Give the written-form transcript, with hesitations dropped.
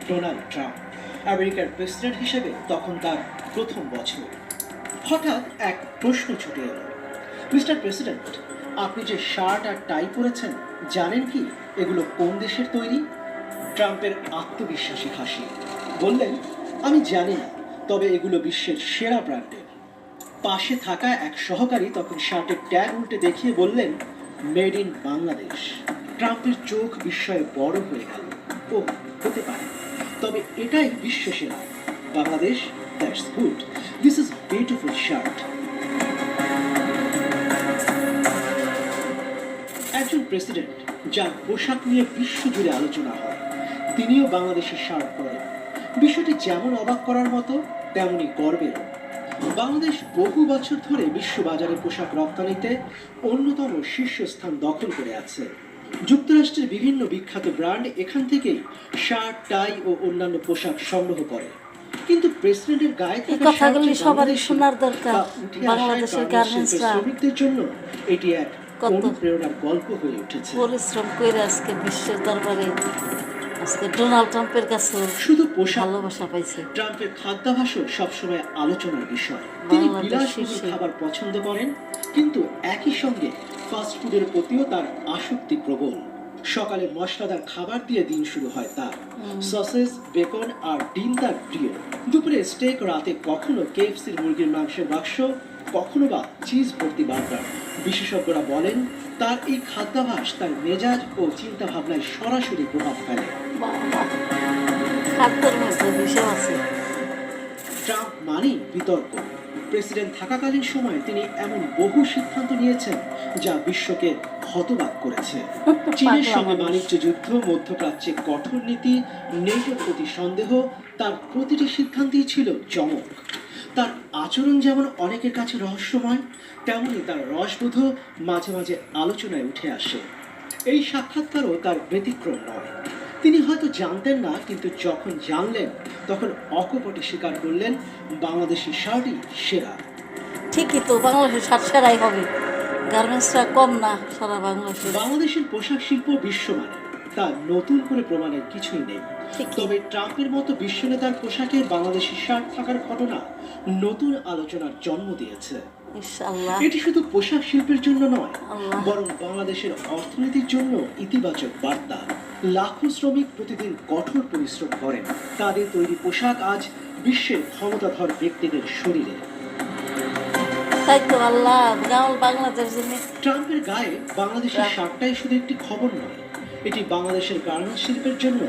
Donald Trump আমেরিকার president হিসেবে তখন তার প্রথম বছর। হঠাৎ এক প্রশ্ন ছুটে এলো, মিস্টার প্রেসিডেন্ট, আপনি যে শার্ট আর টাই পরেছেন জানেন কি এগুলো কোন দেশের তৈরি? ট্রাম্পের আত্মবিশ্বাসী হাসি, বললেন, আমি জানি না, তবে এগুলো বিশ্বের সেরা ব্র্যান্ডের। পাশে থাকা এক সহকারী তখন শার্টের ট্যাগ উল্টে দেখিয়ে বললেন, মেড ইন বাংলাদেশ। ট্রাম্পের চোখ বিস্ময়ে বড় হয়ে গেল। ও হতে পারে, তবে এটাই বিশ্ব সেরা। Bangladesh, that's good, this is beautiful shirt. একজন প্রেসিডেন্ট যার পোশাক নিয়ে বিশ্বজুড়ে আলোচনা হয়, তিনিও বাংলাদেশের শার্ট পরেন। বিষয়টি যেমন অবাক করার মতো তেমনি গর্বের। বাংলাদেশ বহু বছর ধরে বিশ্ববাজারে পোশাক রপ্তানিতে অন্যতম শীর্ষস্থান দখল করে আছে। যুক্তরাষ্ট্রের বিভিন্ন বিখ্যাত ব্র্যান্ড এখান থেকেই শার্ট, টাই ও অন্যান্য পোশাক সংগ্রহ করে। কিন্তু প্রেসিডেন্টের গায়ে থাকা কথাগুলি সবারই শোনার দরকার। বাংলাদেশের গার্মেন্টসরা শ্রমিকদের জন্য এটি এক অনুপ্রেরণার গল্প হয়ে উঠেছে। পরিশ্রম করে আজকে বিশ্বের দরবারে আজকে ডোনাল্ড ট্রাম্পের কাছে শুধু পোশাক, ভালোবাসা পাইছে। ট্রাম্পের খাদ্যাভ্যাসও সবসময় আলোচনার বিষয়। তিনি বিলাসবহুল খাবার পছন্দ করেন, কিন্তু একই সঙ্গে ফাস্ট ফুডের প্রতিও তার আসক্তি প্রবল। সকালে মশলাদার খাবার দিয়ে দিন শুরু হয় তার। সসেজ, বেকন আর ডিম তার প্রিয়। দুপুরে স্টেক, রাতে কখনো কেএফসির মুরগির মাংসের বাক্স, কখনো বা চিজ ভর্তি বার্গার। বিশেষজ্ঞরা বলেন, তার এই খাদ্যাভ্যাস তার মেজাজ ও চিন্তা ভাবনায় সরাসরি প্রভাব ফেলে। খাদ্যের মধ্যে বিষয় আছে। ট্রাম্প মানেই বিতর্ক। প্রেসিডেন্ট থাকাকালীন সময়ে তিনি এমন বহু সিদ্ধান্ত নিয়েছেন যা বিশ্বকে হতবাক করেছে। চীনের সঙ্গে বাণিজ্য যুদ্ধ, মধ্যপ্রাচ্যে কঠোর নীতি, নেটোর প্রতি সন্দেহ, তার প্রতিটি সিদ্ধান্তই ছিল চমক। তার আচরণ যেমন অনেকের কাছে রহস্যময়, তেমনি তার রসবোধ মাঝে মাঝে আলোচনায় উঠে আসে। এই সাক্ষাৎকারও তার ব্যতিক্রম নয়। তিনি হয়তো জানতেন না, কিন্তু যখন জানলেন তখন অকপটে স্বীকার করলেন, বাংলাদেশের শার্টই সেরা। ঠিকই তো, বাংলাদেশের শার্ট সেরাই হবে। গার্মেন্টসরা কম না সারা বাংলাদেশে। বাংলাদেশের পোশাক শিল্প বিশ্বমানের, তা নতুন করে প্রমাণের কিছুই নেই। তবে ট্রাম্পের মতো বিশ্ব নেতার পোশাকে বাংলাদেশের শার্ট থাকার ঘটনা নতুন আলোচনার জন্ম দিয়েছে। এটি শুধু পোশাক শিল্পের জন্য নয়, বরং বাংলাদেশের অর্থনীতির জন্য ইতিবাচক বার্তা। লাখো শ্রমিক প্রতিদিন কঠোর পরিশ্রম করেন, তাদের তৈরি পোশাক আজ বিশ্বের ক্ষমতাধর ব্যক্তিদের শরীরে। তাই তো, আল্লাহ বাংলাদেশ। ট্রাম্পের গায়ে বাংলাদেশের শার্টটাই শুধু একটি খবর নয়, এটি বাংলাদেশের গার্মেন্টস শিল্পের জন্য